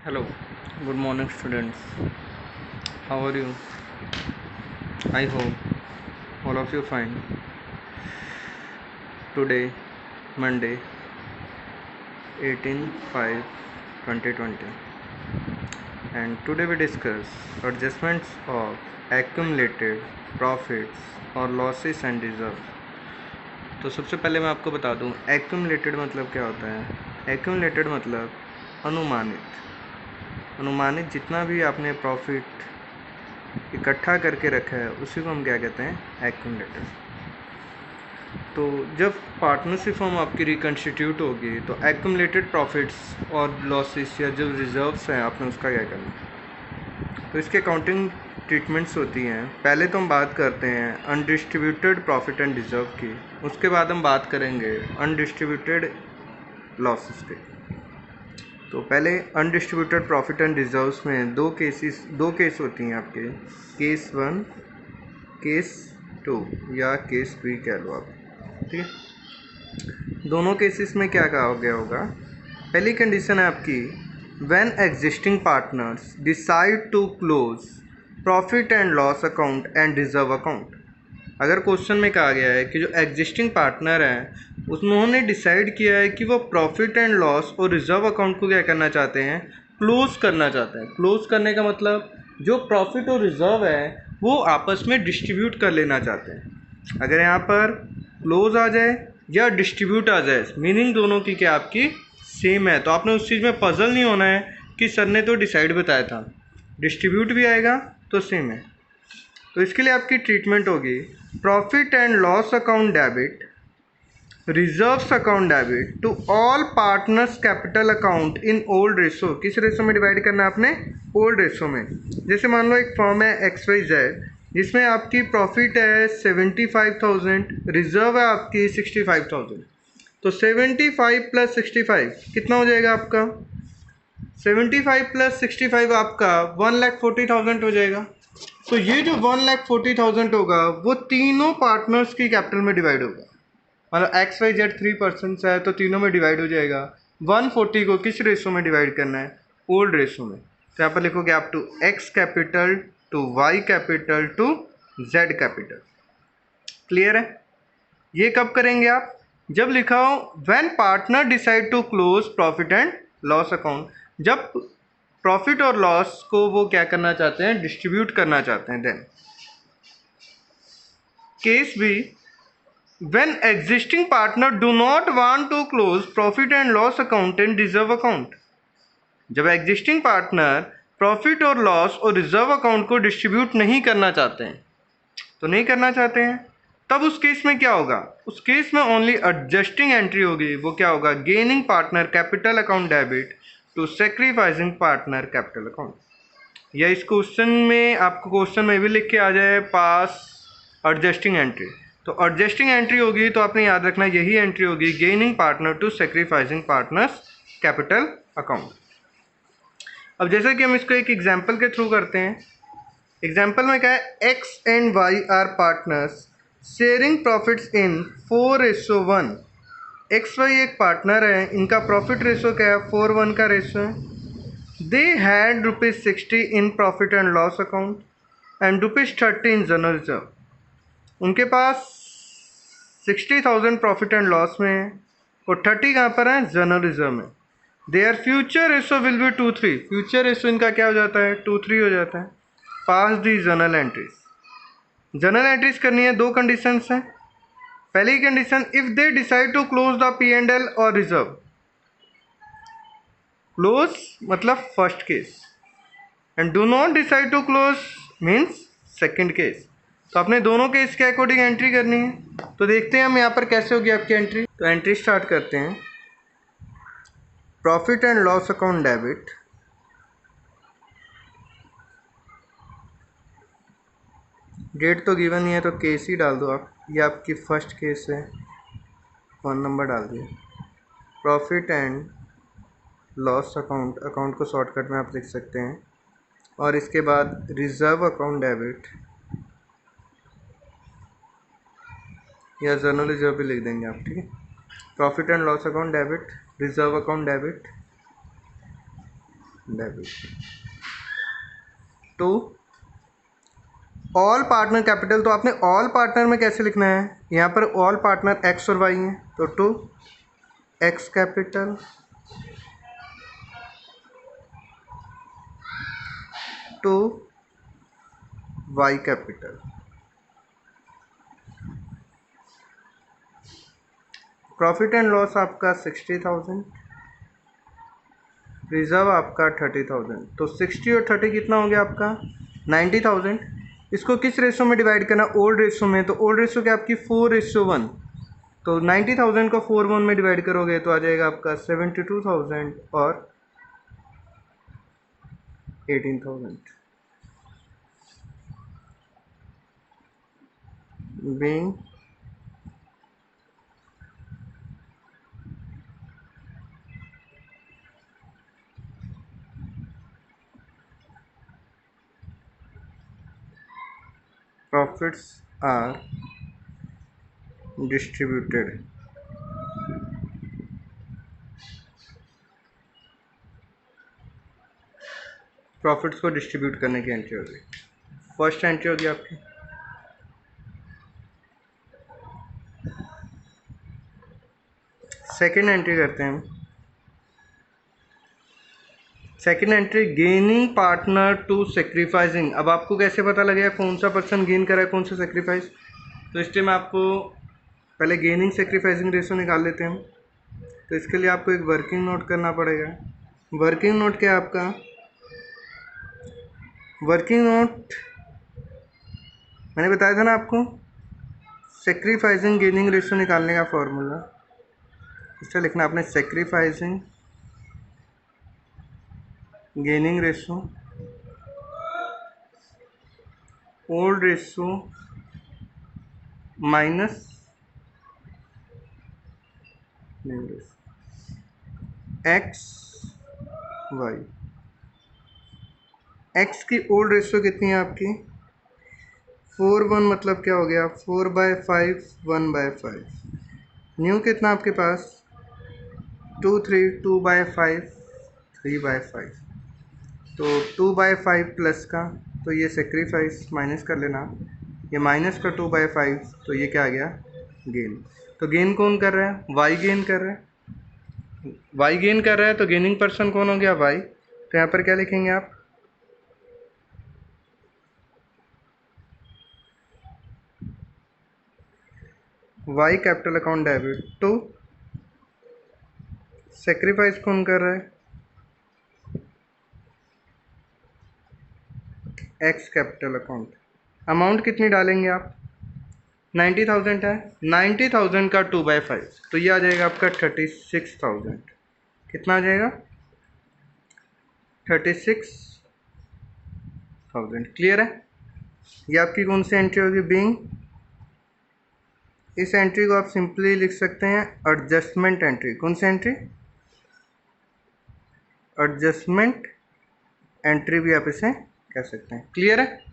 Hello, good morning, students. How are you? I hope all of you fine. Today, Monday, 18/5/2020, and today we discuss adjustments of accumulated profits or losses and reserves. तो सबसे पहले मैं आपको बता दूं, accumulated मतलब क्या होता है। accumulated मतलब अनुमानित जितना भी आपने प्रॉफिट इकट्ठा करके रखा है उसी को हम क्या कहते हैं, एक्यूमुलेटेड। तो जब पार्टनरशिप फॉर्म आपकी रिकन्स्टिट्यूट होगी तो एक्यूमुलेटेड प्रॉफिट्स और लॉसेस या जो रिजर्व्स हैं आपने उसका क्या करना है। तो इसके अकाउंटिंग ट्रीटमेंट्स होती हैं। पहले तो हम बात करते हैं अनडिस्ट्रीब्यूटेड प्रॉफिट एंड रिजर्व की, उसके बाद हम बात करेंगे अनडिस्ट्रीब्यूटेड लॉसेस की। तो पहले अनडिस्ट्रीब्यूटेड प्रॉफिट एंड रिजर्व्स में दो केस होती हैं आपके, केस 1, केस 2 या केस 3 कह लो आप, ठीक है। दोनों केसेस में क्या कहा गया होगा। पहली कंडीशन है आपकी, when existing partners decide to close profit and loss account and reserve account. अगर क्वेश्चन में कहा गया है कि जो एग्जिस्टिंग पार्टनर हैं उन्होंने डिसाइड किया है कि वो प्रॉफिट एंड लॉस और रिजर्व अकाउंट को क्या करना चाहते हैं, क्लोज करना चाहते हैं। क्लोज करने का मतलब जो प्रॉफिट और रिजर्व है वो आपस में डिस्ट्रीब्यूट कर लेना चाहते हैं। अगर यहाँ पर क्लोज आ जाए या डिस्ट्रीब्यूट आ जाए, मीनिंग दोनों की क्या आपकी सेम है, तो आपने उस चीज़ में पजल नहीं होना है कि सर ने तो डिसाइड बताया था, डिस्ट्रीब्यूट भी आएगा तो सेम है। तो इसके लिए आपकी ट्रीटमेंट होगी profit and loss account debit, reserves account debit to all partners capital account in old ratio. किस रेशो में डिवाइड करना है आपने, ओल्ड रेशो में। जैसे मान लो एक फर्म है XYZ जिसमें आपकी प्रॉफिट है 75,000, रिजर्व है आपकी 65,000। तो 75 प्लस 65 कितना हो जाएगा आपका, 75 प्लस 65 आपका 1,40,000 हो जाएगा। तो ये जो 1,40,000 होगा वो तीनों पार्टनर्स की कैपिटल में डिवाइड होगा। मतलब XYZ 3% है तो तीनों में डिवाइड हो जाएगा। 140 को किस रेशो में डिवाइड करना है, ओल्ड रेशो में। तो यहाँ पर लिखोगे आप to X capital to Y capital to Z capital. Clear है। ये कब करेंगे आप, जब लिखा हो when partner decide to close profit and loss account, जब प्रॉफिट और लॉस को वो क्या करना चाहते हैं, डिस्ट्रीब्यूट करना चाहते हैं। Then case B, when existing partner do not want to close profit and loss account and reserve account। जब एग्जिस्टिंग पार्टनर प्रॉफिट और लॉस और रिजर्व अकाउंट को डिस्ट्रीब्यूट नहीं करना चाहते हैं, तो नहीं करना चाहते हैं, तब उस केस में क्या होगा, उस केस में ओनली एडजस्टिंग एंट्री होगी। वो क्या होगा, gaining partner capital account debit to sacrificing partner capital account. या इस क्वेश्चन में आपको क्वेश्चन में भी लिख के आ जाए पास एडजस्टिंग एंट्री, तो एडजस्टिंग एंट्री होगी तो आपने याद रखना यही एंट्री होगी, gaining partner to sacrificing partners capital account. अब जैसे कि हम इसको एक एग्जांपल के थ्रू करते हैं। एग्जांपल में क्या है, X and Y are partners sharing profits in 4:1। XY एक पार्टनर है, इनका प्रॉफिट रेशो क्या है, 4:1 का रेशो है। They had ₹60 in profit and loss account and ₹30 in general reserve. उनके पास 60,000 प्रॉफिट एंड लॉस में है और 30 कहाँ पर है, जनरल रिजर्व में। Their future ratio will be 2:3। Future ratio इनका क्या हो जाता है, 2:3 हो जाता है। Pass the general entries. General entries करनी है, दो कंडीशंस हैं। पहली condition, if they decide to close the P&L और रिजर्व। क्लोज मतलब first case and do not decide to close means second case. तो आपने दोनों केस के अकॉर्डिंग एंट्री करनी है। तो देखते हैं हम यहाँ पर कैसे होगी आपकी एंट्री। तो एंट्री स्टार्ट करते हैं। Profit and loss account debit, date तो गिवन ही है तो केस ही डाल दो आप। ये आपकी फर्स्ट केस है, 1 नंबर डाल दिया। Profit and loss account, account को शॉर्टकट में आप लिख सकते हैं। और इसके बाद रिजर्व अकाउंट डेबिट या जनरल रिजर्व भी लिख देंगे आप, ठीक है। Profit and loss account debit, reserve account debit, debit. To all partner capital, तो आपने ऑल पार्टनर में कैसे लिखना है, यहाँ पर ऑल पार्टनर एक्स और वाई हैं, तो to X capital to Y capital. Profit and loss आपका 60,000, रिजर्व आपका 30,000, तो 60 और 30 कितना हो गया आपका 90,000। इसको किस रेशो में डिवाइड करना, ओल्ड रेशो में, तो ओल्ड रेशो क्या आपकी 4:1, तो 90,000 को 4:1 में डिवाइड करोगे तो आ जाएगा आपका 72,000 और 18,000। being profits are distributed। Profits को डिस्ट्रीब्यूट करने की एंट्री होगी। फर्स्ट एंट्री होगी आपकी, सेकंड एंट्री करते हैं हम। Second entry gaining partner to sacrificing. अब आपको कैसे पता लगेगा कौन सा पर्सन गेन कर रहा है कौन सा सेक्रीफाइस, तो इसलिए मैं आपको पहले गेनिंग सेक्रीफाइसिंग रेशो निकाल लेते हैं हम। तो इसके लिए आपको एक वर्किंग नोट करना पड़ेगा। वर्किंग नोट क्या है आपका, वर्किंग नोट मैंने बताया था ना आपको, सेक्रीफाइसिंग गेनिंग रेशो निकालने का फॉर्मूला इससे लिखना आपने, sacrificing gaining ratio old ratio minus X Y. X की ओल्ड रेशो कितनी है आपकी 4:1, मतलब क्या हो गया 4/5 1/5। न्यू कितना आपके पास 2/3 2/5 3/5, तो 2/5 प्लस का, तो ये सेक्रीफाइस माइनस कर लेना, ये माइनस का 2/5, तो ये क्या आ गया गेन। तो गेन कौन कर रहा है, वाई गेन कर रहा है, वाई गेन कर रहा है, तो गेनिंग पर्सन कौन हो गया वाई। तो यहाँ पर क्या लिखेंगे आप, Y capital account debit to sacrifice कौन कर रहा है एक्स कैपिटल अकाउंट। अमाउंट कितनी डालेंगे आप 90,000 है, 90,000 का 2/5, तो ये आ जाएगा आपका 36,000। कितना आ जाएगा 36,000। क्लियर है, ये आपकी कौन सी एंट्री होगी बीइंग। इस एंट्री को आप सिंपली लिख सकते हैं एडजस्टमेंट एंट्री। कौन सी एंट्री, एडजस्टमेंट एंट्री भी आप इसे कह सकते हैं। क्लियर है।